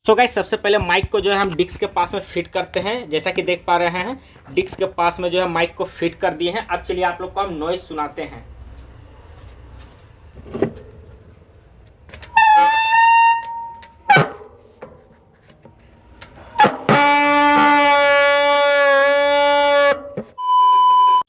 So guys सबसे पहले mic को जो है हम डिस्क के पास में फिट करते हैं। जैसा कि देख पा रहे हैं डिस्क के पास में जो है माइक को फिट कर दिए हैं। अब चलिए आप लोग को हम नॉइज सुनाते हैं।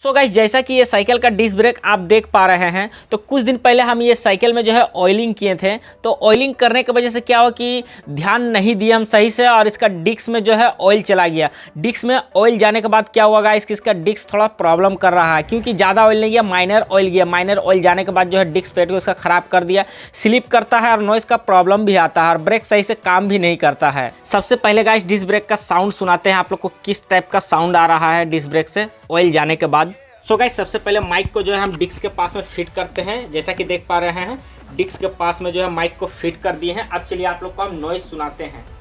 सो गाइस जैसा कि ये साइकिल का डिस्क ब्रेक आप देख पा रहे हैं, तो कुछ दिन पहले हम ये साइकिल में जो है ऑयलिंग किए थे। तो ऑयलिंग करने की वजह से क्या हुआ कि ध्यान नहीं दिया हम सही से और इसका डिस्क में जो है ऑयल चला गया। डिस्क में ऑयल जाने के बाद क्या हुआ गाइस कि इसका डिस्क थोड़ा प्रॉब्लम कर रहा है, क्योंकि ज़्यादा ऑयल नहीं गया, माइनर ऑयल गया। माइनर ऑयल जाने के बाद जो है डिस्क प्लेट को इसका ख़राब कर दिया, स्लिप करता है और नॉइज़ का प्रॉब्लम भी आता है और ब्रेक सही से काम भी नहीं करता है। सबसे पहले गाइस डिस्क ब्रेक का साउंड सुनाते हैं आप लोग को, किस टाइप का साउंड आ रहा है डिस्क ब्रेक से ऑयल जाने के बाद। सो गाइस सबसे पहले माइक को जो है हम डिस्क के पास में फिट करते हैं। जैसा कि देख पा रहे हैं डिस्क के पास में जो है माइक को फिट कर दिए हैं। अब चलिए आप लोग को हम नॉइज सुनाते हैं।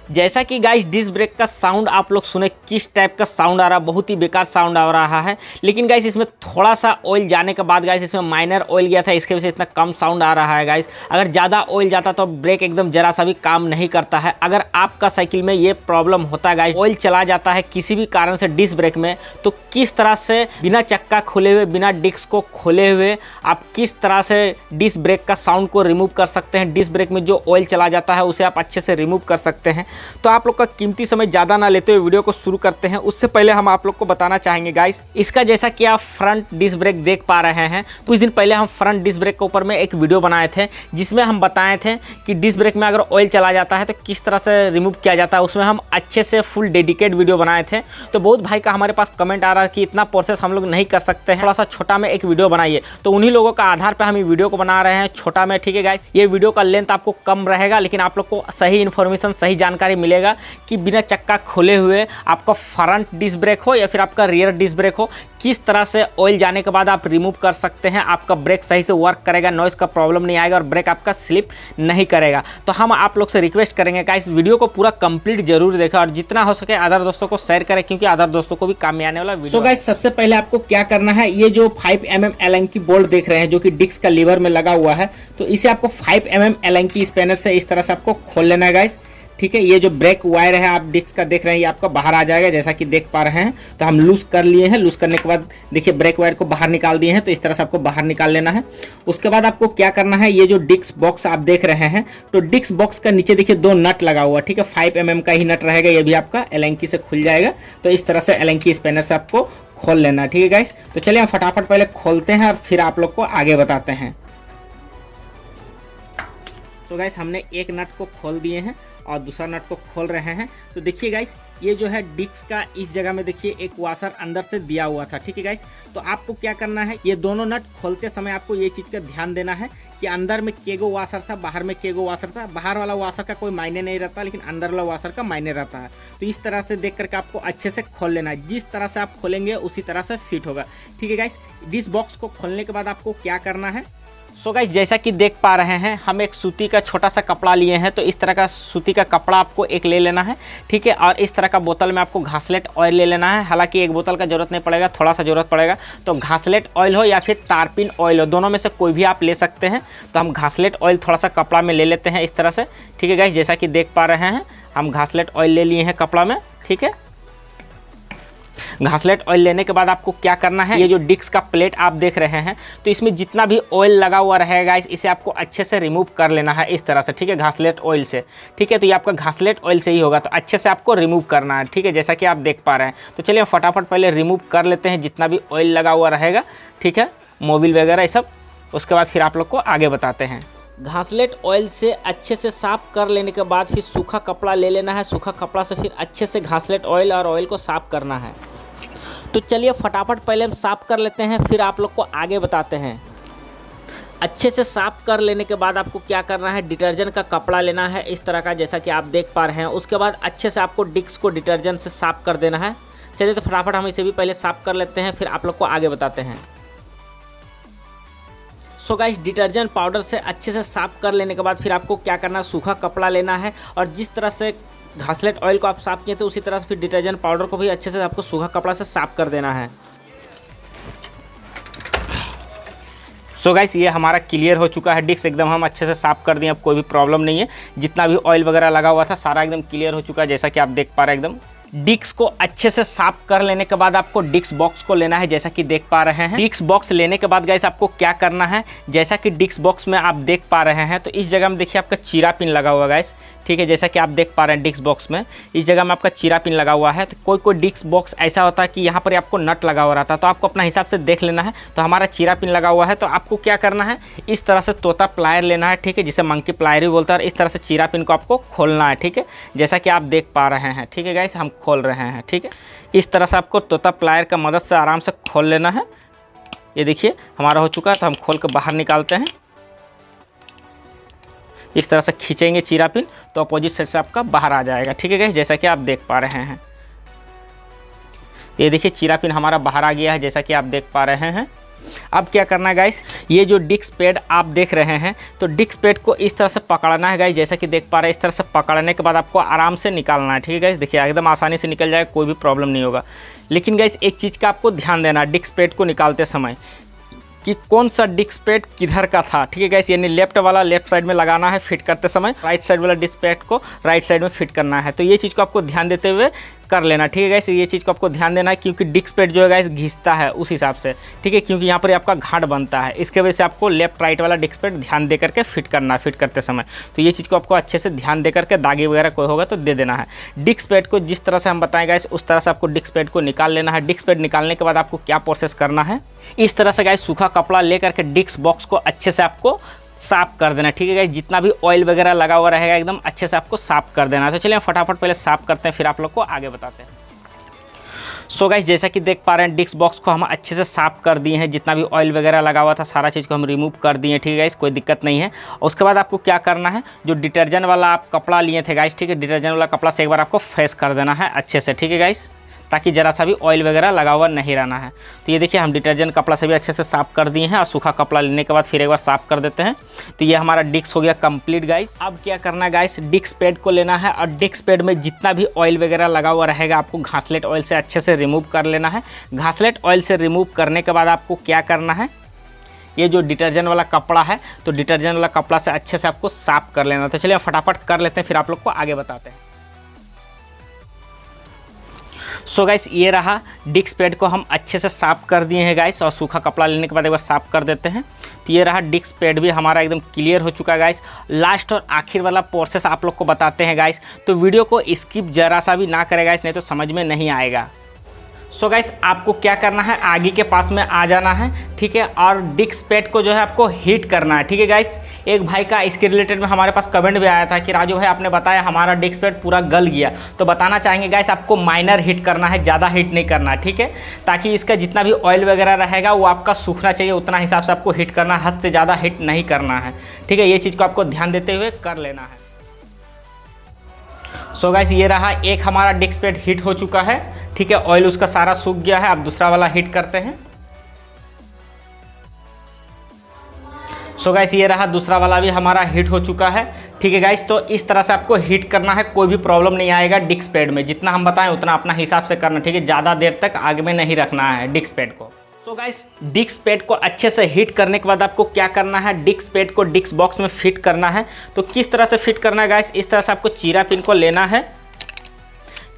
जैसा कि गाइस डिस्क ब्रेक का साउंड आप लोग सुने, किस टाइप का साउंड आ रहा है, बहुत ही बेकार साउंड आ रहा है। लेकिन गाइस इसमें थोड़ा सा ऑयल जाने के बाद गाइस इसमें माइनर ऑयल गया था, इसके वजह से इतना कम साउंड आ रहा है गाइस। अगर ज़्यादा ऑयल जाता तो ब्रेक एकदम जरा सा भी काम नहीं करता है। अगर आपका साइकिल में ये प्रॉब्लम होता है गाइस, ऑयल चला जाता है किसी भी कारण से डिस्क ब्रेक में, तो किस तरह से बिना चक्का खोले हुए, बिना डिस्क को खोले हुए आप किस तरह से डिस्क ब्रेक का साउंड को रिमूव कर सकते हैं। डिस्क ब्रेक में जो ऑयल चला जाता है उसे आप अच्छे से रिमूव कर सकते हैं। तो आप लोग का कीमती समय ज़्यादा ना लेते हुए वीडियो को शुरू करते हैं। उससे पहले हम आप लोग को बताना चाहेंगे गाइस, इसका जैसा कि आप फ्रंट डिस्क ब्रेक देख पा रहे हैं, कुछ दिन पहले हम फ्रंट डिस्क ब्रेक के ऊपर में एक वीडियो बनाए थे, जिसमें हम बताए थे कि डिस्क ब्रेक में अगर ऑयल चला जाता है तो किस तरह से रिमूव किया जाता है। उसमें हम अच्छे से फुल डेडिकेट वीडियो बनाए थे। तो बहुत भाई का हमारे पास कमेंट आ रहा है कि इतना प्रोसेस हम लोग नहीं कर सकते हैं, थोड़ा सा छोटा में एक वीडियो बनाइए। तो उन्हीं लोगों का आधार पर हम ये वीडियो को बना रहे हैं छोटा में, ठीक है गाइस। ये वीडियो का लेंथ आपको कम रहेगा, लेकिन आप लोग को सही इन्फॉर्मेशन, सही जानकारी मिलेगा कि बिना चक्का खोले हुए आपका फ्रंट डिस्क ब्रेक हो या फिर आपका रियर डिस्क ब्रेक हो, किस तरह से ऑयल जाने के बाद आप रिमूव कर सकते हैं। आपका ब्रेक सही से वर्क करेगा, नॉइज़ का प्रॉब्लम नहीं आएगा और ब्रेक आपका स्लिप नहीं करेगा। तो हम आप लोग से रिक्वेस्ट करेंगे कि इस वीडियो को पूरा कंप्लीट जरूर देखें और जितना हो सके अदर दोस्तों को शेयर करें, क्योंकि अदर दोस्तों को भी काम में आने वाला वीडियो। सो गाइस सबसे पहले आपको क्या करना है, ये जो 5mm एलन की बोल्ट देख रहे हैं जो कि डिस्क का लीवर में लगा हुआ है, तो इसे आपको 5mm एलन की स्पैनर से इस तरह से आपको खोल लेना है गाइस, ठीक है। ये जो ब्रेक वायर है आप डिस्क का देख रहे हैं, ये आपका बाहर आ जाएगा जैसा कि देख पा रहे हैं। तो हम लूज कर लिए हैं, लूज करने के बाद देखिए ब्रेक वायर को बाहर निकाल दिए हैं। तो इस तरह से आपको बाहर निकाल लेना है। उसके बाद आपको क्या करना है, ये जो डिस्क बॉक्स आप देख रहे हैं, तो डिस्क बॉक्स का नीचे देखिए 2 नट लगा हुआ, ठीक है। 5mm का ही नट रहेगा, ये भी आपका एलेंकी से खुल जाएगा। तो इस तरह से एलेंकी स्पैनर से आपको खोल लेना है, ठीक है गाइस। तो चलिए हम फटाफट पहले खोलते हैं और फिर आप लोग को आगे बताते हैं। तो गाइस हमने एक नट को खोल दिए हैं और दूसरा नट को खोल रहे हैं। तो देखिए गाइस, ये जो है डिस्क का इस जगह में देखिए एक वाशर अंदर से दिया हुआ था, ठीक है गाइस। तो आपको क्या करना है, ये दोनों नट खोलते समय आपको ये चीज़ का ध्यान देना है कि अंदर में केगो वाशर था, बाहर में केगो वाशर था। बाहर वाला वाशर का कोई मायने नहीं रहता, लेकिन अंदर वाला वाशर का मायने रहता है। तो इस तरह से देख करके आपको अच्छे से खोल लेना है। जिस तरह से आप खोलेंगे उसी तरह से फिट होगा, ठीक है गाइस। डिस्क बॉक्स को खोलने के बाद आपको क्या करना है, सो गाइस जैसा कि देख पा रहे हैं हम एक सूती का छोटा सा कपड़ा लिए हैं। तो इस तरह का सूती का कपड़ा आपको एक ले लेना है, ठीक है। और इस तरह का बोतल में आपको घासलेट ऑयल ले लेना है। हालांकि एक बोतल का जरूरत नहीं पड़ेगा, थोड़ा सा जरूरत पड़ेगा। तो घासलेट ऑयल हो या फिर तारपीन ऑयल हो, दोनों में से कोई भी आप ले सकते हैं। तो हम घासलेट ऑयल थोड़ा सा कपड़ा में ले लेते हैं इस तरह से, ठीक है गाइस। जैसा कि देख पा रहे हैं हम घासलेट ऑयल ले लिए हैं कपड़ा में, ठीक है। घासलेट ऑयल लेने के बाद आपको क्या करना है, ये जो डिस्क का प्लेट आप देख रहे हैं, तो इसमें जितना भी ऑयल लगा हुआ रहेगा इसे आपको अच्छे से रिमूव कर लेना है इस तरह से, ठीक है, घासलेट ऑयल से, ठीक है। तो ये आपका घासलेट ऑयल से ही होगा, तो अच्छे से आपको रिमूव करना है, ठीक है, जैसा कि आप देख पा रहे हैं। तो चलिए फटाफट पहले रिमूव कर लेते हैं जितना भी ऑयल लगा हुआ रहेगा, ठीक है, मोबिल वगैरह ये सब। उसके बाद फिर आप लोग को आगे बताते हैं। घासलेट ऑयल से अच्छे से साफ़ कर लेने के बाद फिर सूखा कपड़ा ले लेना है। सूखा कपड़ा से फिर अच्छे से घासलेट ऑयल और ऑयल को साफ़ करना है। तो चलिए फटाफट पहले हम साफ़ कर लेते हैं, फिर आप लोग को आगे बताते हैं। अच्छे से साफ़ कर लेने के बाद आपको क्या करना है, डिटर्जेंट का कपड़ा लेना है इस तरह का, जैसा कि आप देख पा रहे हैं। उसके बाद अच्छे से आपको डिस्क को डिटर्जेंट से साफ़ कर देना है। चलिए तो फटाफट हम इसे भी पहले साफ़ कर लेते हैं, फिर आप लोग को आगे बताते हैं। सो गाइस डिटर्जेंट पाउडर से अच्छे से साफ़ कर लेने के बाद फिर आपको क्या करना है, सूखा कपड़ा लेना है और जिस तरह से घासलेट ऑयल को आप साफ़ किए थे उसी तरह से फिर डिटर्जेंट पाउडर को भी अच्छे से आपको सूखा कपड़ा से साफ़ कर देना है। सो गाइस ये हमारा क्लियर हो चुका है, डिस्क एकदम हम अच्छे से साफ़ कर दिए, अब कोई भी प्रॉब्लम नहीं है। जितना भी ऑयल वगैरह लगा हुआ था सारा एकदम क्लियर हो चुका है, जैसा कि आप देख पा रहे हैं। एकदम डिस्क को अच्छे से साफ कर लेने के बाद आपको डिस्क बॉक्स को लेना है, जैसा कि देख पा रहे हैं। डिस्क बॉक्स लेने के बाद गाइस आपको क्या करना है, जैसा कि डिस्क बॉक्स में आप देख पा रहे हैं तो इस जगह में देखिए आपका चीरा पिन लगा हुआ है गाइस, ठीक है। जैसा कि आप देख पा रहे हैं डिस्क बॉक्स में इस जगह में आपका चीरा पिन लगा हुआ है। तो कोई डिस्क बॉक्स ऐसा होता है कि यहाँ पर आपको नट लगा हुआ रहता है, तो आपको अपना हिसाब से देख लेना है। तो हमारा चीरा पिन लगा हुआ है, तो आपको क्या करना है, इस तरह से तोता प्लायर लेना है, ठीक है, जिसे मंकी प्लायर भी बोलता है। इस तरह से चीरा पिन को आपको खोलना है, ठीक है, जैसा कि आप देख पा रहे हैं, ठीक है गाइस, हम खोल रहे हैं, ठीक है। इस तरह से आपको तोता प्लायर का मदद से आराम से खोल लेना है। ये देखिए हमारा हो चुका है, तो हम खोल कर बाहर निकालते हैं। इस तरह से खींचेंगे चीरा पिन तो अपोजिट साइड से आपका बाहर आ जाएगा, ठीक है गाइस, जैसा कि आप देख पा रहे हैं। ये देखिए चीरा पिन हमारा बाहर आ गया है, जैसा कि आप देख पा रहे हैं। अब क्या करना है गाइस, ये जो डिस्क पैड आप देख रहे हैं तो डिस्क पैड को इस तरह से पकड़ना है गाइस, जैसा कि देख पा रहे हैं। इस तरह से पकड़ने के बाद आपको आराम से निकालना है, ठीक है गाइस। देखिए एकदम आसानी से निकल जाएगा, कोई भी प्रॉब्लम नहीं होगा। लेकिन गाइस एक चीज़ का आपको ध्यान देना है डिस्क पैड को निकालते समय कि कौन सा डिस्क पैड किधर का था, ठीक है गाइस। यानी लेफ्ट वाला लेफ्ट साइड में लगाना है फिट करते समय, राइट साइड वाला डिस्क पैड को राइट साइड में फिट करना है। तो ये चीज़ को आपको ध्यान देते हुए कर लेना, ठीक है गाइस। ये चीज़ को आपको ध्यान देना है क्योंकि डिस्क पैड जो है गाइस घिसता है उस हिसाब से, ठीक है, क्योंकि यहाँ पर आपका घाट बनता है। इसके वजह से आपको लेफ्ट राइट वाला डिस्क पैड ध्यान दे करके फिट करना है फिट करते समय। तो ये चीज़ को आपको अच्छे से ध्यान दे करके दागे वगैरह कोई होगा तो दे देना है। डिस्क पैड को जिस तरह से हम बताएं गाइस उस तरह से आपको डिस्क पैड को निकाल लेना है। डिस्क पैड निकालने के बाद आपको क्या प्रोसेस करना है, इस तरह से गाइस सूखा कपड़ा ले करके डिस्क बॉक्स को अच्छे से आपको साफ कर देना, ठीक है गाइस। जितना भी ऑयल वगैरह लगा हुआ रहेगा एकदम अच्छे से आपको साफ कर देना है। तो चलिए फटाफट पहले साफ करते हैं, फिर आप लोग को आगे बताते हैं। सो गाइस जैसा कि देख पा रहे हैं डिस्क बॉक्स को हम अच्छे से साफ कर दिए हैं। जितना भी ऑयल वगैरह लगा हुआ था सारा चीज़ को हम रिमूव कर दिए हैं, ठीक है गाइस, कोई दिक्कत नहीं है। और उसके बाद आपको क्या करना है, जो डिटर्जेंट वाला आप कपड़ा लिए थे गाइस, ठीक है, डिटर्जेंट वाला कपड़ा से एक बार आपको फ्रेश कर देना है अच्छे से, ठीक है गाइस, ताकि ज़रा सा भी ऑयल वगैरह लगा हुआ नहीं रहना है। तो ये देखिए हम डिटर्जेंट कपड़ा से भी अच्छे से साफ़ कर दिए हैं और सूखा कपड़ा लेने के बाद फिर एक बार साफ़ कर देते हैं। तो ये हमारा डिस्क हो गया कंप्लीट गाइस। अब क्या करना है गाइस, डिस्क पैड को लेना है और डिस्क पैड में जितना भी ऑयल वगैरह लगा हुआ रहेगा आपको घासलेट ऑयल से अच्छे से रिमूव कर लेना है। घासलेट ऑयल से रिमूव करने के बाद आपको क्या करना है, ये जो डिटर्जेंट वाला कपड़ा है तो डिटर्जेंट वाला कपड़ा से अच्छे से आपको साफ़ कर लेना। तो चलिए फटाफट कर लेते हैं, फिर आप लोग को आगे बताते हैं। सो गाइस ये रहा डिस्क पैड को हम अच्छे से साफ़ कर दिए हैं गाइस, और सूखा कपड़ा लेने के बाद एक बार साफ़ कर देते हैं। तो ये रहा डिस्क पैड भी हमारा एकदम क्लियर हो चुका है गाइस। लास्ट और आखिर वाला प्रोसेस आप लोग को बताते हैं गाइस, तो वीडियो को स्किप जरा सा भी ना करें गाइस, नहीं तो समझ में नहीं आएगा। सो गाइस आपको क्या करना है, आगे के पास में आ जाना है, ठीक है, और डिस्क पैड को जो है आपको हीट करना है, ठीक है गाइस। एक भाई का इसके रिलेटेड में हमारे पास कमेंट भी आया था कि राजू भाई आपने बताया हमारा डिस्क पैड पूरा गल गया, तो बताना चाहेंगे गाइस आपको माइनर हीट करना है, ज़्यादा हीट नहीं करना, ठीक है, ताकि इसका जितना भी ऑयल वगैरह रहेगा वो आपका सूखना चाहिए, उतना हिसाब से आपको हीट करना है, हद से ज़्यादा हीट नहीं करना है, ठीक है। ये चीज़ को आपको ध्यान देते हुए कर लेना है। सो गाइस ये रहा एक हमारा डिस्क पैड हीट हो चुका है, ठीक है, ऑयल उसका सारा सूख गया है। अब दूसरा वाला हीट करते हैं। सो गाइस ये रहा दूसरा वाला भी हमारा हीट हो चुका है, ठीक है गाइस। तो इस तरह से आपको हीट करना है, कोई भी प्रॉब्लम नहीं आएगा डिस्क पैड में। जितना हम बताएं उतना अपना हिसाब से करना, ठीक है, ज़्यादा देर तक आग में नहीं रखना है डिस्क पैड को। सो गाइस डिस्क पैड को अच्छे से हीट करने के बाद आपको क्या करना है, डिस्क पैड को डिस्क बॉक्स में फिट करना है। तो किस तरह से फिट करना है गाइस, इस तरह से आपको चीरा पिन को लेना है।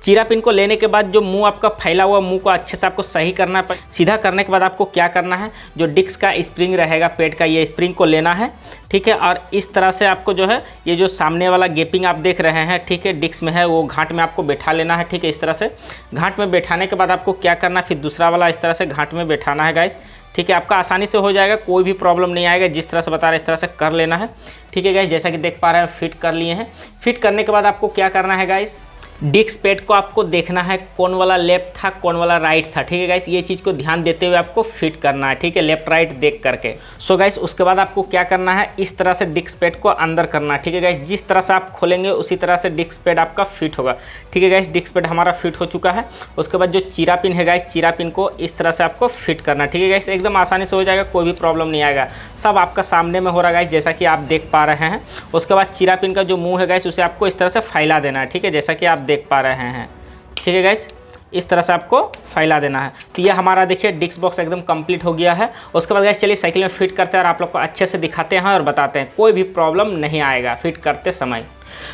चीरा पिन को लेने के बाद जो मुंह आपका फैला हुआ मुंह को अच्छे से आपको सही करना है। सीधा करने के बाद आपको क्या करना है, जो डिस्क का स्प्रिंग रहेगा पेड का, ये स्प्रिंग को लेना है, ठीक है, और इस तरह से आपको जो है ये जो सामने वाला गेपिंग आप देख रहे हैं, ठीक है, डिस्क में है, वो घाट में आपको बैठा लेना है, ठीक है। इस तरह से घाट में बैठाने के बाद आपको क्या करना है, फिर दूसरा वाला इस तरह से घाट में बैठाना है गाइस, ठीक है। आपका आसानी से हो जाएगा, कोई भी प्रॉब्लम नहीं आएगा। जिस तरह से बता रहे हैं इस तरह से कर लेना है, ठीक है गाइस। जैसा कि देख पा रहे हैं फिट कर लिए हैं। फिट करने के बाद आपको क्या करना है गाइस, डिस्क पैड को आपको देखना है कौन वाला लेफ्ट था कौन वाला राइट था, ठीक है गाइस। ये चीज़ को ध्यान देते हुए आपको फिट करना है, ठीक है, लेफ्ट राइट देख करके। सो गाइस उसके बाद आपको क्या करना है, इस तरह से डिस्क पैड को अंदर करना है, ठीक है गाइस। जिस तरह से आप खोलेंगे उसी तरह से डिस्क पैड आपका फिट होगा, ठीक है गाइस। डिस्क पैड हमारा फिट हो चुका है। उसके बाद जो चीरा पिन है गाइस, चीरा पिन को इस तरह से आपको फिट करना है, ठीक है गाइस। एकदम आसानी से हो जाएगा, कोई भी प्रॉब्लम नहीं आएगा। सब आपका सामने में हो रहा है गाइस, जैसा कि आप देख पा रहे हैं। उसके बाद चीरा पिन का जो मुंह है गाइस, उसे आपको इस तरह से फैला देना है, ठीक है, जैसा कि आप देख पा रहे हैं, ठीक है गाइस। इस तरह से आपको फैला देना है। तो ये हमारा देखिए डिस्क बॉक्स एकदम कंप्लीट हो गया है। उसके बाद गाइस चलिए साइकिल में फिट करते हैं और आप लोग को अच्छे से दिखाते हैं और बताते हैं, कोई भी प्रॉब्लम नहीं आएगा फिट करते समय।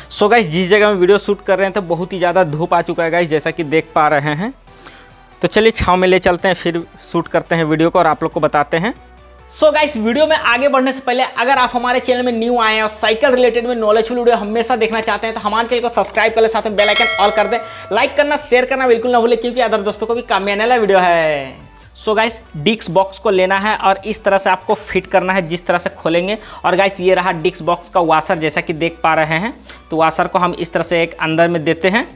सो गाइस जिस जगह में वीडियो शूट कर रहे हैं तो बहुत ही ज़्यादा धूप आ चुका है गाइस, जैसा कि देख पा रहे हैं। तो चलिए छाँव में ले चलते हैं, फिर शूट करते हैं वीडियो को और आप लोग को बताते हैं। सो गाइस वीडियो में आगे बढ़ने से पहले अगर आप हमारे चैनल में न्यू आए हैं और साइकिल रिलेटेड में नॉलेजफुल वीडियो हमेशा देखना चाहते हैं तो हमारे चैनल को सब्सक्राइब कर ले, साथ में बेल आइकन ऑल कर दें। लाइक करना शेयर करना बिल्कुल ना भूलें, क्योंकि अदर दोस्तों को भी काम में आने वाला वीडियो है। सो गाइस डिस्क बॉक्स को लेना है और इस तरह से आपको फिट करना है, जिस तरह से खोलेंगे। और गाइस ये रहा डिस्क बॉक्स का वाशर, जैसा कि देख पा रहे हैं। तो वाशर को हम इस तरह से एक अंदर में देते हैं।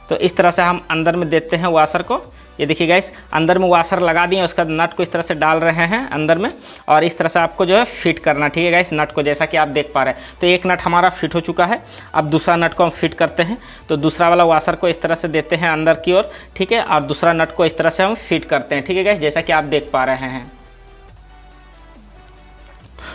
तो इस तरह से हम अंदर में देते हैं वाशर को। ये देखिए गाइस अंदर में वाशर लगा दिए, उसका नट को इस तरह से डाल रहे हैं अंदर में और इस तरह से आपको जो है फिट करना, ठीक है गाइस, नट को, जैसा कि आप देख पा रहे हैं। तो एक नट हमारा फिट हो चुका है। अब दूसरा नट को हम फिट करते हैं। तो दूसरा वाला वाशर को इस तरह से देते हैं अंदर की ओर, ठीक है, और दूसरा नट को इस तरह से हम फिट करते हैं, ठीक है गाइस, जैसा कि आप देख पा रहे हैं।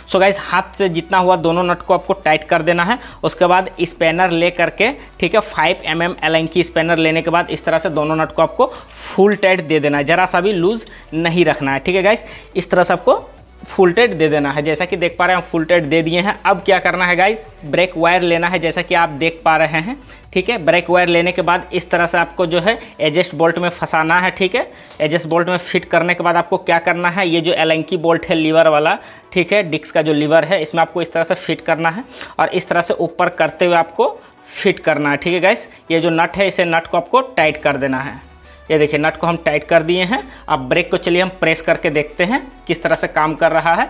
सो गाइस हाथ से जितना हुआ दोनों नट को आपको टाइट कर देना है। उसके बाद स्पैनर ले करके, ठीक है, 5 mm एलन की स्पैनर लेने के बाद इस तरह से दोनों नट को आपको फुल टाइट दे देना है, जरा सा भी लूज नहीं रखना है, ठीक है गाइस। इस तरह से आपको फुल टाइट दे देना है, जैसा कि देख पा रहे हैं हम फुल टाइट दे दिए हैं। अब क्या करना है गाइस, ब्रेक वायर लेना है, जैसा कि आप देख पा रहे हैं, ठीक है। ब्रेक वायर लेने के बाद इस तरह से आपको जो है एडजस्ट बोल्ट में फंसाना है, ठीक है। एडजस्ट बोल्ट में फिट करने के बाद आपको क्या करना है, ये जो एलेंकी बोल्ट है लीवर वाला, ठीक है, डिस्क का जो लीवर है, इसमें आपको इस तरह से फिट करना है और इस तरह से ऊपर करते हुए आपको फिट करना है, ठीक है गाइस। ये जो नट है इसे नट को आपको टाइट कर देना है। ये देखिए नट को हम टाइट कर दिए हैं। अब ब्रेक को चलिए हम प्रेस करके देखते हैं किस तरह से काम कर रहा है।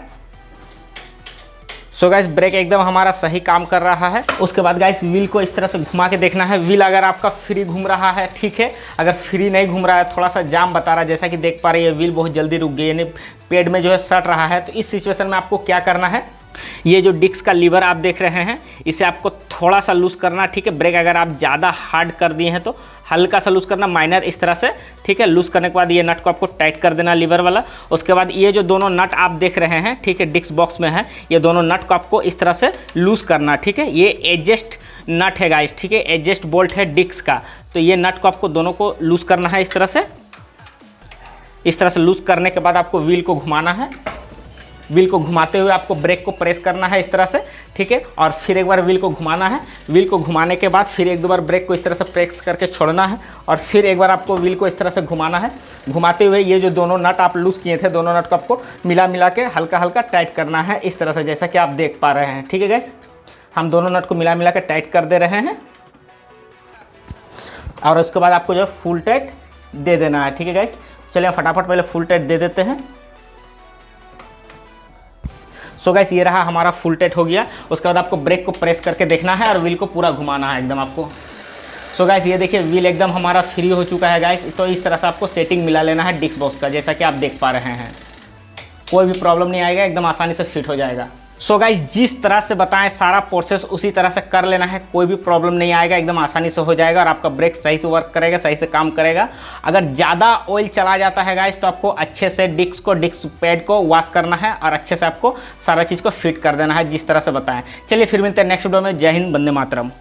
सो गाइस ब्रेक एकदम हमारा सही काम कर रहा है। उसके बाद गाइस व्हील को इस तरह से घुमा के देखना है। व्हील अगर आपका फ्री घूम रहा है, ठीक है, अगर फ्री नहीं घूम रहा है, थोड़ा सा जाम बता रहा है, जैसा कि देख पा रहे हैं व्हील बहुत जल्दी रुक गई, यानी पेड में जो है सट रहा है, तो इस सिचुएशन में आपको क्या करना है, ये जो डिस्क का लीवर आप देख रहे हैं इसे आपको थोड़ा सा लूज करना, ठीक है। ब्रेक अगर आप ज़्यादा हार्ड कर दिए हैं तो हल्का सा लूज करना, माइनर इस तरह से, ठीक है। लूज करने के बाद ये नट को आपको टाइट कर देना लीवर वाला। उसके बाद ये जो दोनों नट आप देख रहे हैं, ठीक है, डिस्क बॉक्स में है, ये दोनों नट को आपको इस तरह से लूज करना, ठीक है। ये एडजस्ट नट है गाइस, ठीक है, एडजस्ट बोल्ट है डिस्क का। तो ये नट को आपको दोनों को लूज करना है इस तरह से। इस तरह से लूज करने के बाद आपको व्हील को घुमाना है। व्हील को घुमाते हुए आपको ब्रेक को प्रेस करना है इस तरह से, ठीक है, और फिर एक बार व्हील को घुमाना है। व्हील को घुमाने के बाद फिर एक दो बार ब्रेक को इस तरह से प्रेस करके छोड़ना है और फिर एक बार आपको व्हील को इस तरह से घुमाना है। घुमाते हुए ये जो दोनों नट आप लूज़ किए थे, दोनों नट को आपको मिला के हल्का हल्का टाइट करना है इस तरह से, जैसा कि आप देख पा रहे हैं, ठीक है गाइस। हम दोनों नट को मिला के टाइट कर दे रहे हैं और उसके बाद आपको जो है फुल टाइट दे देना है, ठीक है गाइस। चलिए फटाफट पहले फुल टाइट दे देते हैं। सो गाइस ये रहा हमारा फुल टाइट हो गया। उसके बाद आपको ब्रेक को प्रेस करके देखना है और व्हील को पूरा घुमाना है एकदम आपको। सो गाइस ये देखिए व्हील एकदम हमारा फ्री हो चुका है गाइस। तो इस तरह से आपको सेटिंग मिला लेना है डिस्क बॉक्स का, जैसा कि आप देख पा रहे हैं। कोई भी प्रॉब्लम नहीं आएगा, एकदम आसानी से फिट हो जाएगा। सो गाइस जिस तरह से बताएं सारा प्रोसेस उसी तरह से कर लेना है, कोई भी प्रॉब्लम नहीं आएगा, एकदम आसानी से हो जाएगा और आपका ब्रेक सही से वर्क करेगा, सही से काम करेगा। अगर ज़्यादा ऑयल चला जाता है गाइस तो आपको अच्छे से डिस्क पैड को वॉश करना है और अच्छे से आपको सारा चीज़ को फिट कर देना है जिस तरह से बताएं। चलिए फिर मिलते हैं नेक्स्ट वीडियो में। जय हिंद, वंदे मातरम।